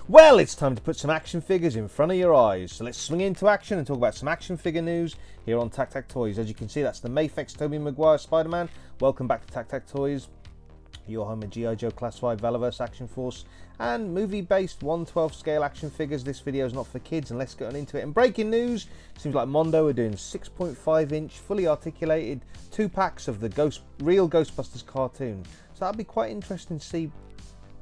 Well, it's time to put some action figures in front of your eyes. So let's swing into action and talk about some action figure news here on TAKTAK Toys. As you can see, that's the Mafex Tobey Spiderman. Welcome back to TAKTAK Toys, your home of G.I. Joe Classified Valaverse Action Force and movie-based 1/12 scale action figures. This video is not for kids, and let's get on into it. And breaking news, seems like Mondo are doing 6.5-inch fully articulated 2-packs of the Real Ghostbusters cartoon. So that'll be quite interesting to see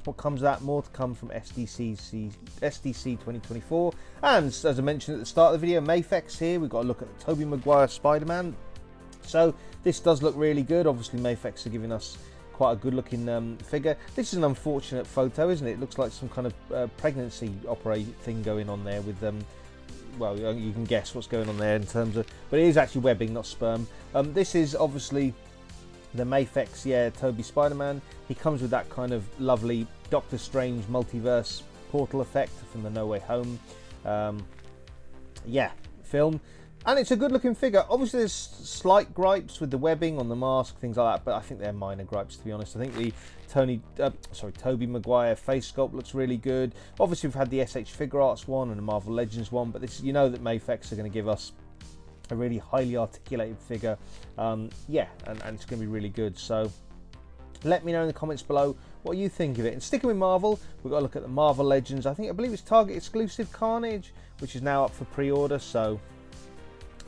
what comes of that. More to come from SDCC 2024. And as I mentioned at the start of the video, Mafex here. We've got to look at the Tobey Maguire Spider-Man. So this does look really good. Obviously Mafex are giving us quite a good looking figure. This is an unfortunate photo, isn't it? It looks like some kind of pregnancy thing going on there with well, you can guess what's going on there in terms of, but it is actually webbing, not sperm. This is obviously the Mafex, Tobey Spider-Man. He comes with that kind of lovely Doctor Strange multiverse portal effect from the No Way Home film. And it's a good looking figure. Obviously there's slight gripes with the webbing on the mask, things like that, but I think they're minor gripes, to be honest. I think the Tobey Maguire face sculpt looks really good. Obviously we've had the SH Figure Arts one and the Marvel Legends one, but this, you know that Mafex are going to give us a really highly articulated figure, and it's going to be really good. So let me know in the comments below what you think of it. And sticking with Marvel, we've got to look at the Marvel Legends. I believe it's Target exclusive Carnage, which is now up for pre-order, so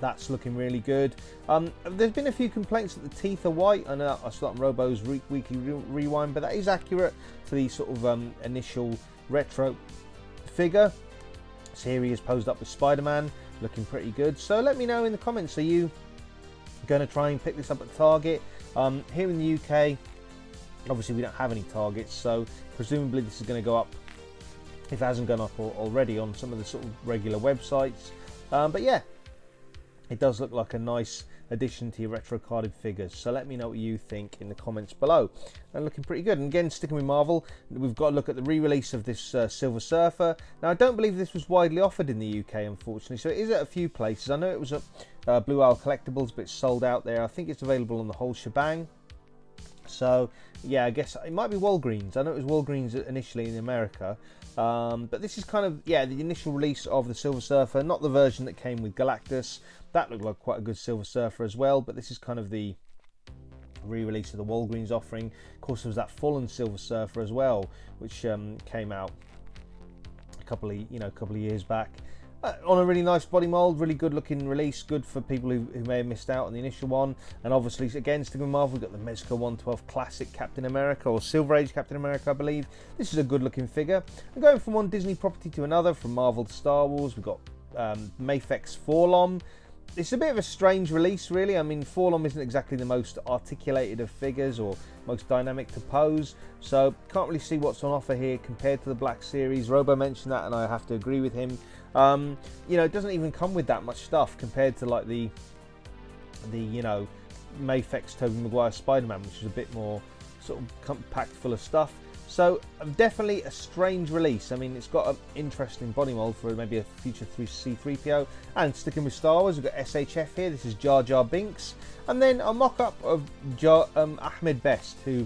that's looking really good. There's been a few complaints that the teeth are white. I know I saw that on Robo's weekly rewind, but that is accurate to the sort of initial retro figure. So here he is posed up with Spider-Man, looking pretty good. So let me know in the comments, are you going to try and pick this up at Target? Here in the UK, obviously we don't have any Targets, so presumably this is going to go up, if it hasn't gone up already, on some of the sort of regular websites. But yeah, it does look like a nice addition to your retro carded figures. So let me know what you think in the comments below. And looking pretty good. And again, sticking with Marvel, we've got to look at the re-release of this Silver Surfer. Now, I don't believe this was widely offered in the UK, unfortunately. So it is at a few places. I know it was at Blue Owl Collectibles, but it's sold out there. I think it's available on the whole shebang. So yeah, I guess it might be Walgreens. I know it was Walgreens initially in America, but this is kind of, the initial release of the Silver Surfer, not the version that came with Galactus. That looked like quite a good Silver Surfer as well, but this is kind of the re-release of the Walgreens offering. Of course, there was that Fallen Silver Surfer as well, which came out a couple of years back. On a really nice body mold, really good looking release, good for people who may have missed out on the initial one. And obviously, again, sticking with Marvel, we've got the Mezco 1/12 Classic Captain America, or Silver Age Captain America, I believe. This is a good looking figure. And going from one Disney property to another, from Marvel to Star Wars, we've got Mafex Forlom. It's a bit of a strange release, really. I mean, Forlom isn't exactly the most articulated of figures or most dynamic to pose, so can't really see what's on offer here compared to the Black Series. Robo mentioned that, and I have to agree with him. It doesn't even come with that much stuff compared to like the Mafex Tobey Maguire Spider-Man, which is a bit more sort of packed full of stuff. So definitely a strange release. I mean, it's got an interesting body mold for maybe a future C-3PO. And sticking with Star Wars, we've got SHF here. This is Jar Jar Binks, and then a mock-up of Ahmed Best, who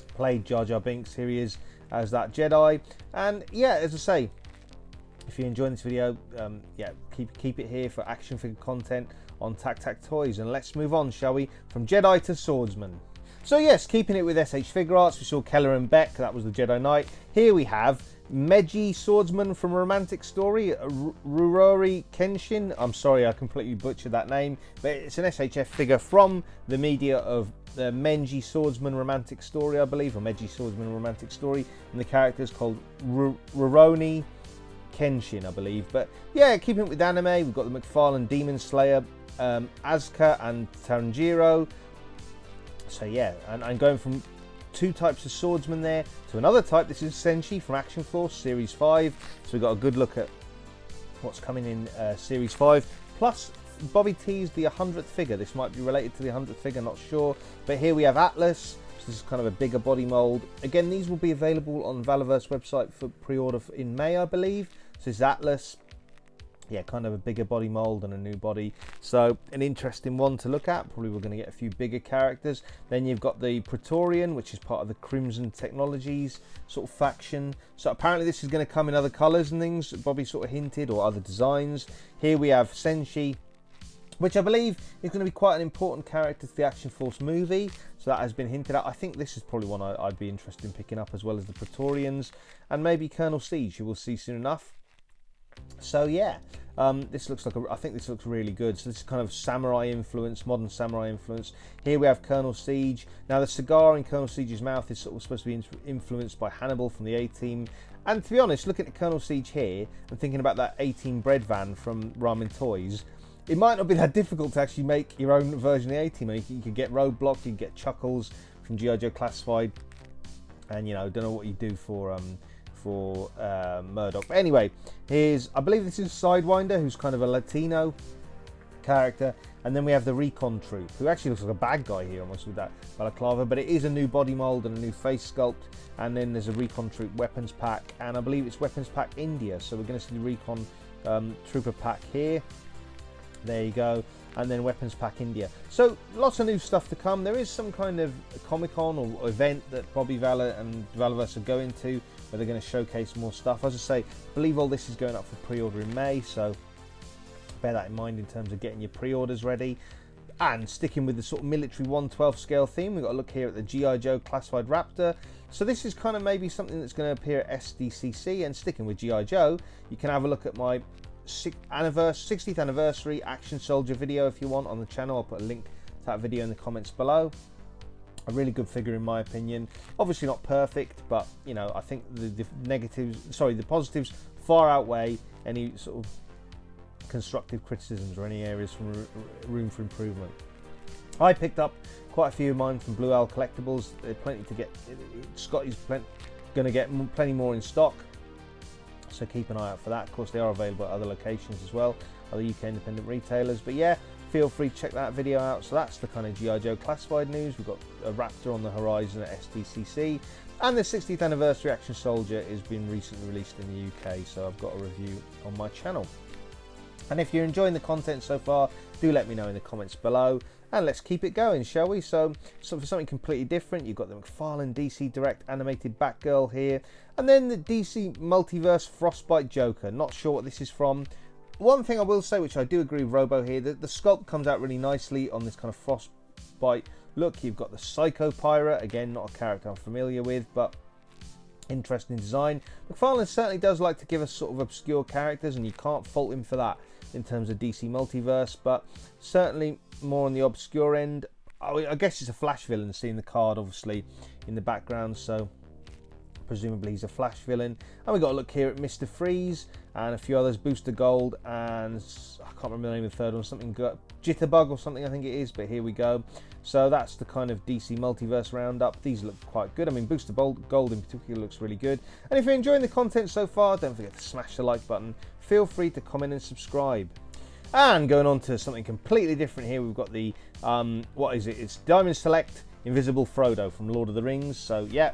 played Jar Jar Binks. Here he is as that Jedi. And yeah, as I say, if you're enjoying this video, keep it here for action figure content on TAKTAK Toys. And let's move on, shall we, from Jedi to Swordsman. So yes, keeping it with SH Figure Arts, we saw Kelloran Beq, that was the Jedi Knight. Here we have Meiji Swordsman from Romantic Story, Ruroni Kenshin. I'm sorry, I completely butchered that name, but it's an SHF figure from the media of the Meiji Swordsman Romantic Story, I believe, or Meiji Swordsman Romantic Story, and the character is called Ruroni Kenshin, I believe. But yeah, keeping it with anime, we've got the McFarlane Demon Slayer, Asuka and Tanjiro. So yeah, and I'm going from two types of swordsman there to another type. This is Senshi from Action Force Series 5. So we've got a good look at what's coming in Series 5. Plus, Bobby teased the 100th figure. This might be related to the 100th figure, not sure. But here we have Atlas. So this is kind of a bigger body mold. Again, these will be available on Valaverse website for pre-order in May, I believe. So this is Atlas. yeah, kind of a bigger body mold and a new body, so an interesting one to look at. Probably we're going to get a few bigger characters. Then you've got the Praetorian, which is part of the Crimson Technologies sort of faction, so apparently this is going to come in other colors and things, Bobby sort of hinted, or other designs. Here we have Senshi, which I believe is going to be quite an important character to the Action Force movie, so that has been hinted at. I think this is probably one I'd be interested in picking up, as well as the Praetorians, and maybe Colonel Siege, who we'll see soon enough. So yeah, this looks like I think this looks really good. So this is kind of samurai influence, modern samurai influence. Here we have Colonel Siege. Now the cigar in Colonel Siege's mouth is sort of supposed to be influenced by Hannibal from the A-Team. And to be honest, looking at Colonel Siege here and thinking about that A-Team bread van from Ramen Toys, it might not be that difficult to actually make your own version of the A-Team. You could get Roadblock, you could get Chuckles from G.I. Joe Classified, and you know, don't know what you do for Murdoch. But anyway, here's, I believe this is Sidewinder, who's kind of a Latino character, and then we have the Recon Troop, who actually looks like a bad guy here almost with that balaclava, but it is a new body mold and a new face sculpt. And then there's a Recon Troop weapons pack, and I believe it's weapons pack India, so we're going to see the Recon Trooper pack here. There you go. And then weapons pack India. So lots of new stuff to come. There is some kind of Comic-Con or event that Bobby Valor and Valaverse are going to, where they're going to showcase more stuff. As I say, I believe all this is going up for pre-order in May, so bear that in mind in terms of getting your pre-orders ready. And sticking with the sort of military 1/12 scale theme, we've got to look here at the G.I. Joe Classified Raptor. So this is kind of maybe something that's going to appear at SDCC. And sticking with G.I. Joe, you can have a look at my 60th anniversary Action Soldier video if you want on the channel. I'll put a link to that video in the comments below. A really good figure in my opinion. Obviously not perfect, but you know, I think the positives far outweigh any sort of constructive criticisms or any areas from room for improvement. I picked up quite a few of mine from Blue Owl Collectibles. There's plenty to get. Scotty's going to get plenty more in stock, so keep an eye out for that. Of course, they are available at other locations as well, other UK independent retailers. But yeah, feel free to check that video out. So that's the kind of G.I. Joe Classified news. We've got a Raptor on the horizon at SDCC, and the 60th anniversary Action Soldier has been recently released in the UK, so I've got a review on my channel. And if you're enjoying the content so far, do let me know in the comments below, and let's keep it going, shall we? So for something completely different, you've got the McFarlane DC Direct animated Batgirl here, and then the DC Multiverse Frostbite Joker. Not sure what this is from. One thing I will say, which I do agree with Robo here, that the sculpt comes out really nicely on this kind of Frostbite look. You've got the Psycho Pirate, again, not a character I'm familiar with, but interesting design. McFarlane certainly does like to give us sort of obscure characters, and you can't fault him for that in terms of DC Multiverse, but certainly more on the obscure end. I guess it's a Flash villain, seeing the card obviously in the background, so presumably he's a Flash villain. And we got to look here at Mr. Freeze and a few others, Booster Gold, and I can't remember the name of the third one, something Jitterbug or something I think it is, but here we go. So that's the kind of DC Multiverse roundup. These look quite good. I mean, Booster Gold in particular looks really good. And if you're enjoying the content so far, don't forget to smash the like button. Feel free to comment and subscribe. And going on to something completely different here, we've got the, what is it? It's Diamond Select Invisible Frodo from Lord of the Rings. So yeah,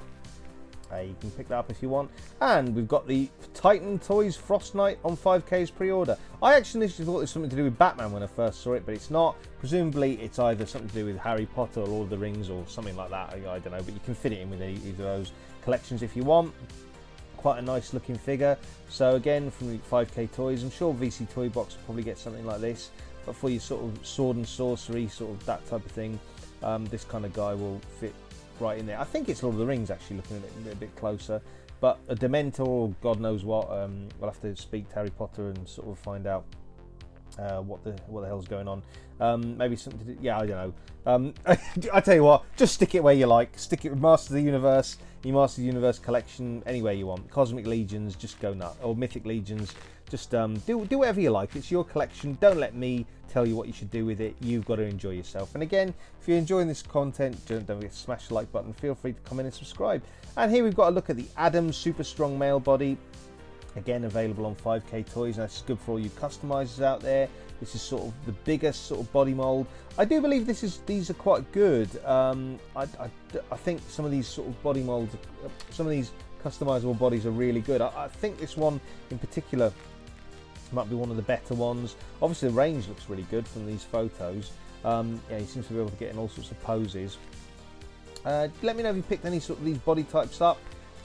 you can pick that up if you want. And we've got the Titan Toys Frost Knight on 5K's pre-order. I actually initially thought it was something to do with Batman when I first saw it, but it's not. Presumably it's either something to do with Harry Potter or Lord of the Rings or something like that. I don't know, but you can fit it in with either of those collections if you want. Quite a nice looking figure. So again, from the 5K Toys, I'm sure VC Toy Box will probably get something like this, but for your sort of sword and sorcery, sort of that type of thing, this kind of guy will fit right in there. I think it's Lord of the Rings actually, looking at it a bit closer, but a Dementor or God knows what. We'll have to speak to Harry Potter and sort of find out what the hell's going on. Maybe something to do, yeah, I don't know. I tell you what, just stick it where you like. Stick it with Masters of the Universe, your Masters of the Universe collection, anywhere you want. Cosmic Legions, just go nuts, or Mythic Legions. Just do whatever you like. It's your collection. Don't let me tell you what you should do with it. You've got to enjoy yourself. And again, if you're enjoying this content, don't forget to smash the like button. Feel free to comment and subscribe. And here we've got a look at the Adam Super Strong Male Body. Again, available on 5K Toys. That's good for all you customizers out there. This is sort of the biggest sort of body mold. I do believe these are quite good. I think some of these sort of body molds, some of these customizable bodies are really good. I think this one in particular Might be one of the better ones. Obviously the range looks really good from these photos. Yeah, he seems to be able to get in all sorts of poses. Let me know if you picked any sort of these body types up.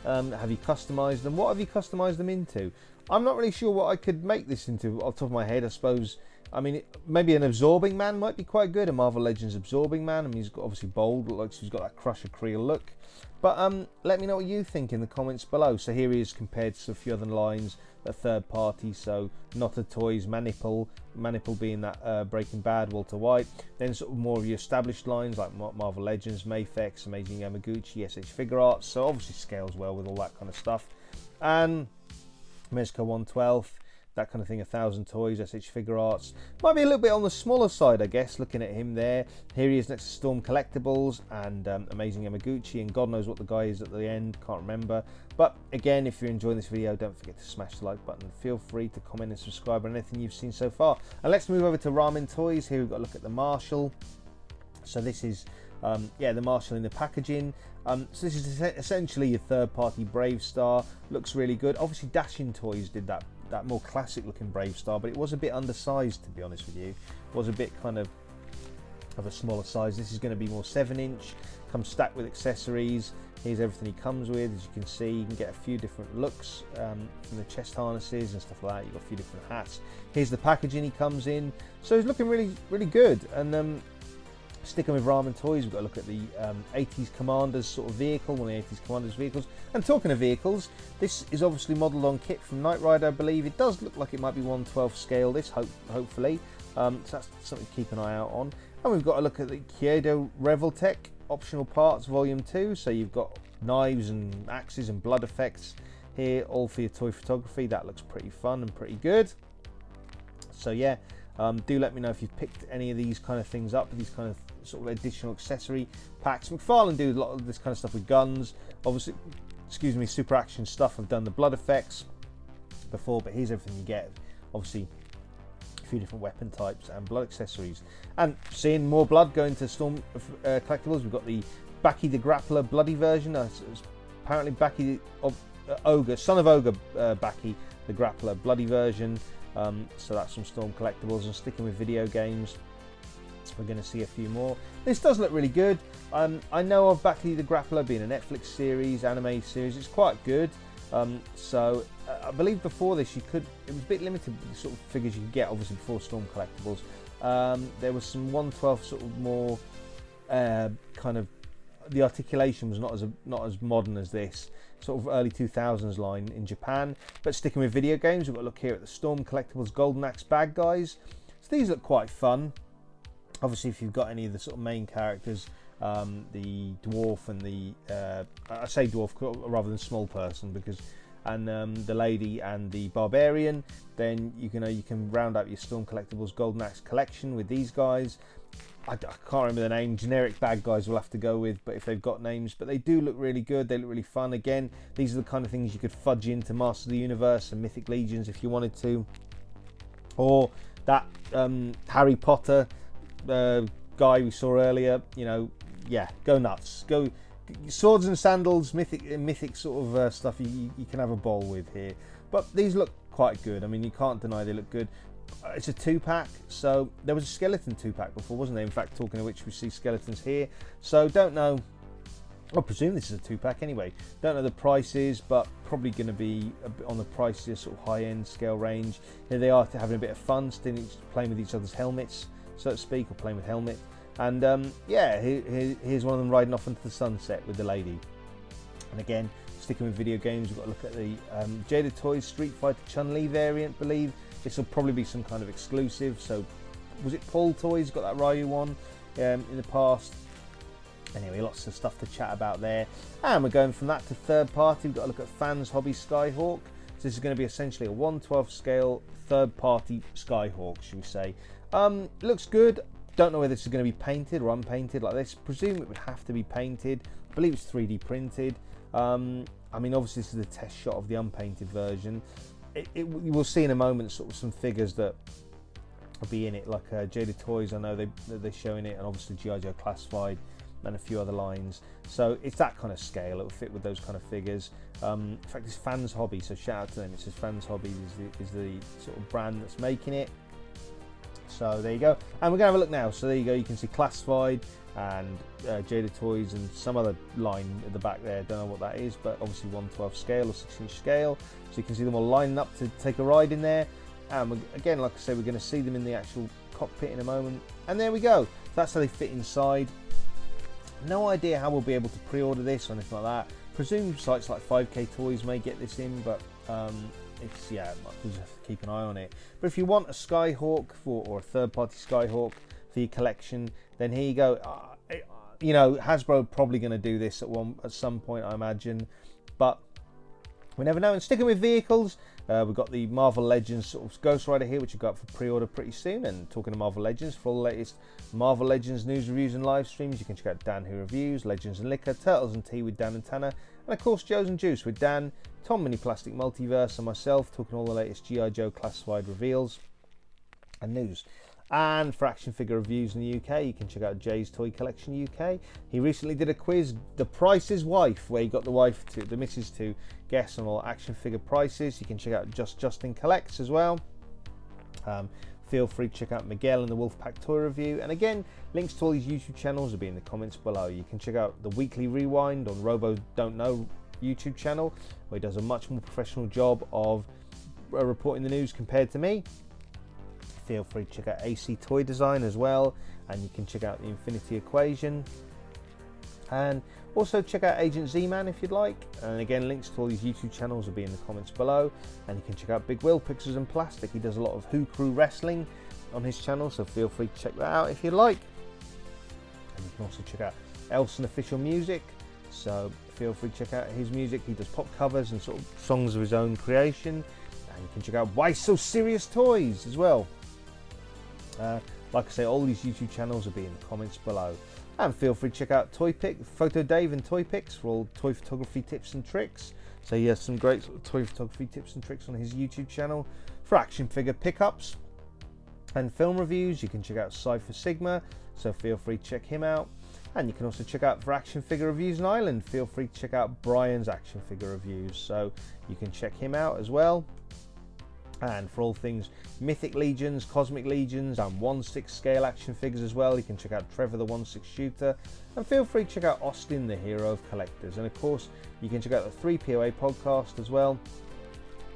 Have you customized them? What have you customized them into? I'm not really sure what I could make this into off the top of my head. I suppose, I mean, maybe an absorbing man might be quite good. A Marvel Legends absorbing man. I mean, he's got obviously bold, looks like he's got that Crusher Creel look. But let me know what you think in the comments below. So here he is compared to a few other lines, a third party. So Not a Toys, Manipul being that Breaking Bad, Walter White. Then sort of more of your established lines like Marvel Legends, Mafex, Amazing Yamaguchi, SH Figure Arts. So obviously scales well with all that kind of stuff. And Mezco 1/12, that kind of thing, 1,000 Toys, SH Figure Arts. Might be a little bit on the smaller side, I guess, looking at him there. Here he is next to Storm Collectibles and Amazing Yamaguchi, and God knows what the guy is at the end, can't remember. But again, if you're enjoying this video, don't forget to smash the like button. Feel free to comment and subscribe on anything you've seen so far. And let's move over to Ramen Toys. Here we've got a look at the Marshal. So this is, yeah, the Marshal in the packaging. So this is essentially your third-party Brave Star. Looks really good. Obviously, Dashing Toys did that more classic-looking Brave Star, but it was a bit undersized, to be honest with you. It was a bit kind of a smaller size. This is going to be more 7-inch. Comes stacked with accessories. Here's everything he comes with. As you can see, you can get a few different looks from the chest harnesses and stuff like that. You've got a few different hats. Here's the packaging he comes in. So he's looking really, really good. And sticking with Ramen Toys, we've got to look at the 80s Commanders sort of vehicle, one of the 80s Commanders vehicles. And talking of vehicles, this is obviously modelled on kit from Knight Rider, I believe. It does look like it might be 1/12 scale, this, hopefully. So that's something to keep an eye out on. And we've got to look at the Kyoto Reveltech optional parts, Volume 2. So you've got knives and axes and blood effects here, all for your toy photography. That looks pretty fun and pretty good. So yeah, do let me know if you've picked any of these kind of things up, these kind of sort of additional accessory packs. McFarlane do a lot of this kind of stuff with guns. Obviously, excuse me, Super Action stuff. I've done the blood effects before, but here's everything you get. Obviously, a few different weapon types and blood accessories. And seeing more blood going to Storm Collectibles, we've got the Baki the Grappler bloody version. Apparently Baki of Ogre, son of Ogre Baki the Grappler bloody version. So that's from Storm Collectibles. And sticking with video games, we're going to see a few more. This does look really good. I know of Baki the Grappler being a Netflix series, anime series. It's quite good. So I believe before this it was a bit limited with the sort of figures you could get, obviously before Storm Collectibles. There was some 1/12 sort of more kind of, the articulation was not as modern as this sort of early 2000s line in Japan. But sticking with video games, we've got to look here at the Storm Collectibles Golden Axe bad guys. So these look quite fun. Obviously, if you've got any of the sort of main characters, the dwarf and the I say dwarf rather than small person, because the lady and the barbarian, then you can round out your Storm Collectibles Golden Axe collection with these guys. I can't remember the name. Generic bad guys we'll have to go with, but if they've got names, but they do look really good. They look really fun. Again, these are the kind of things you could fudge into Master of the Universe and Mythic Legions if you wanted to, or that Harry Potter guy we saw earlier. You know, yeah, go nuts. Go swords and sandals, mythic sort of stuff you can have a bowl with here. But these look quite good. I mean, you can't deny they look good. It's a 2-pack, so there was a skeleton 2-pack before, wasn't there? In fact, talking of which, we see skeletons here. So don't know, I presume this is a 2-pack anyway. Don't know the prices, but probably going to be a bit on the pricier sort of high-end scale range. Here they are, having a bit of fun, still playing with each other's helmets, so to speak, or playing with helmet. And yeah, here's one of them riding off into the sunset with the lady. And again, sticking with video games, we've got to look at the Jada Toys Street Fighter Chun-Li variant, I believe. This will probably be some kind of exclusive. So, was it Paul Toys got that Ryu one in the past? Anyway, lots of stuff to chat about there. And we're going from that to third party. We've got to look at Fans Hobby Skyhawk. So this is going to be essentially a 1/12 scale third party Skyhawk, should we say. Looks good. Don't know whether this is going to be painted or unpainted like this. Presume it would have to be painted. I believe it's 3D printed. I mean, obviously this is a test shot of the unpainted version. You will see in a moment sort of some figures that will be in it, like Jada Toys. I know they're showing it, and obviously G.I. Joe Classified and a few other lines. So it's that kind of scale. It'll fit with those kind of figures. In fact, it's Fans Hobby, so shout out to them. It says Fans Hobby is the sort of brand that's making it. So there you go, and we're gonna have a look now. So there you go, you can see Classified and Jada Toys and some other line at the back there. Don't know what that is, but obviously 1/12 scale or 6-inch scale. So you can see them all lining up to take a ride in there. And again, like I say, we're going to see them in the actual cockpit in a moment. And there we go. So that's how they fit inside. No idea how we'll be able to pre-order this or anything like that. Presume sites like 5K Toys may get this in, but it's, yeah, we'll just have to keep an eye on it. But if you want a Skyhawk or a third-party Skyhawk for your collection, then here you go. You know, Hasbro are probably going to do this at some point, I imagine, but we never know. And sticking with vehicles, we've got the Marvel Legends sort of Ghost Rider here, which you've got for pre-order pretty soon. And talking to Marvel Legends, for all the latest Marvel Legends news, reviews and live streams, you can check out Dan Who Reviews, Legends and Liquor, Turtles and Tea with Dan and Tanner, and of course Joe's and Juice with Dan, Tom Mini Plastic Multiverse, and myself, talking all the latest G.I. Joe Classified reveals and news. And for action figure reviews in the UK, you can check out Jay's Toy Collection UK. He recently did a quiz, The Price's Wife, where he got the missus to guess on all action figure prices. You can check out Justin Collects as well. Feel free to check out Miguel and the Wolfpack Toy Review. And again, links to all these YouTube channels will be in the comments below. You can check out the Weekly Rewind on Robo Don't Know YouTube channel, where he does a much more professional job of reporting the news compared to me. Feel free to check out AC Toy Design as well, and you can check out the Infinity Equation, and also check out Agent Z-Man if you'd like. And again, links to all these YouTube channels will be in the comments below. And you can check out Big Will Pictures and Plastic. He does a lot of Who Crew wrestling on his channel, so feel free to check that out if you'd like. And you can also check out Elson Official Music, so feel free to check out his music. He does pop covers and sort of songs of his own creation. And you can check out Why So Serious Toys as well. Like I say, all these YouTube channels will be in the comments below. And feel free to check out Photo Dave and Toy Pics for all toy photography tips and tricks. So he has some great sort of toy photography tips and tricks on his YouTube channel. For action figure pickups and film reviews, you can check out Cypher Sigma, so feel free to check him out. And you can also check out for action figure reviews in Ireland, feel free to check out Brian's action figure reviews, so you can check him out as well. And for all things Mythic Legions, Cosmic Legions, and 1/6 scale action figures as well, you can check out Trevor the 1/6 shooter, and feel free to check out Austin the Hero of Collectors. And of course, you can check out the 3POA podcast as well,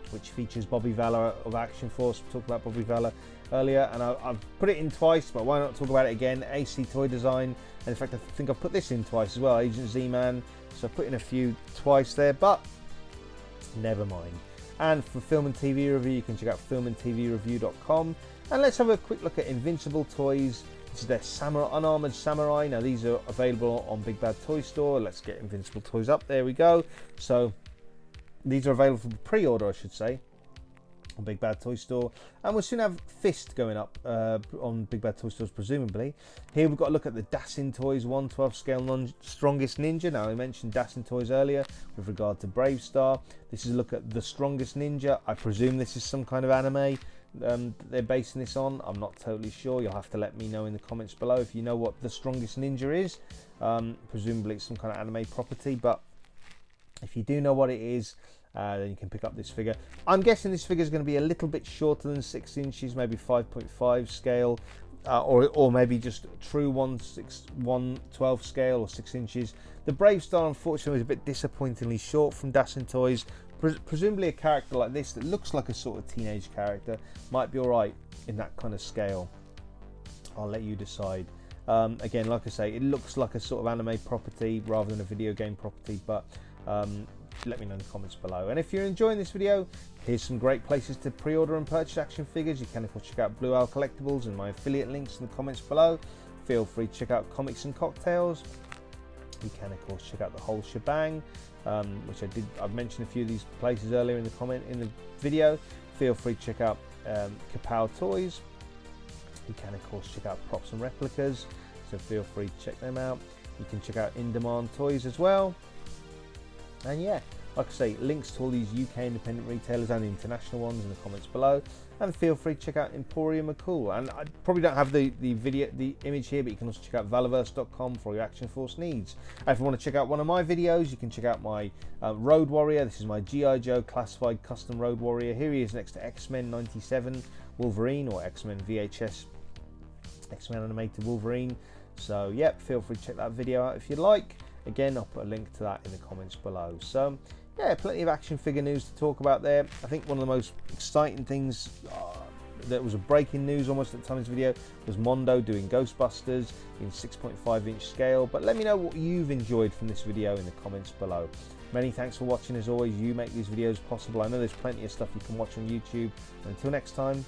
which features Bobby Valor of Action Force. We talked about Bobby Valor earlier, and I've put it in twice, but why not talk about it again? AC Toy Design, and in fact I think I've put this in twice as well, Agent Z-Man, so I put in a few twice there, but never mind. And for film and TV review, you can check out filmandtvreview.com. And let's have a quick look at Invincible Toys. This is their Unarmored Samurai. Now these are available on Big Bad Toy Store. Let's get Invincible Toys up. There we go. So these are available for pre-order, I should say, on Big Bad Toy Store. And we'll soon have Fist going up on Big Bad Toy Stores, presumably. Here we've got a look at the Dassin Toys 1/12 scale Strongest Ninja. Now I mentioned Dassin Toys earlier with regard to Brave Star. This is a look at the Strongest Ninja. I presume this is some kind of anime they're basing this on. I'm not totally sure. You'll have to let me know in the comments below if you know what the Strongest Ninja is. Presumably it's some kind of anime property, but if you do know what it is, then you can pick up this figure. I'm guessing this figure is going to be a little bit shorter than 6 inches, maybe 5.5 scale, or maybe just true 1/12 scale or 6 inches. The Brave Star, unfortunately, is a bit disappointingly short from Dassin Toys. Presumably a character like this that looks like a sort of teenage character might be alright in that kind of scale. I'll let you decide. Again, like I say, it looks like a sort of anime property rather than a video game property, but let me know in the comments below. And if you're enjoying this video, here's some great places to pre-order and purchase action figures. You can of course check out Blue Owl Collectibles and my affiliate links in the comments below. Feel free to check out Comics and Cocktails. You can of course check out the whole shebang, which I've mentioned a few of these places earlier in the video. Feel free to check out Kapow Toys. You can of course check out Props and Replicas, so feel free to check them out. You can check out In Demand Toys as well. And yeah, Like I say, links to all these UK independent retailers and international ones in the comments below, and feel free to check out Emporium are cool. And I probably don't have the image here, but you can also check out Valaverse.com for all your Action Force needs. And if you want to check out one of my videos, you can check out my Road Warrior. This is my G.I. Joe classified custom Road Warrior. Here he is next to X-Men 97 Wolverine, or X-Men VHS X-Men animated Wolverine. So yeah, feel free to check that video out if you'd like. Again, I'll put a link to that in the comments below. So yeah, plenty of action figure news to talk about there. I think one of the most exciting things that was a breaking news almost at the time of this video was Mondo doing Ghostbusters in 6.5 inch scale. But let me know what you've enjoyed from this video in the comments below. Many thanks for watching. As always, you make these videos possible. I know there's plenty of stuff you can watch on YouTube. And until next time,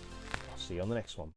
I'll see you on the next one.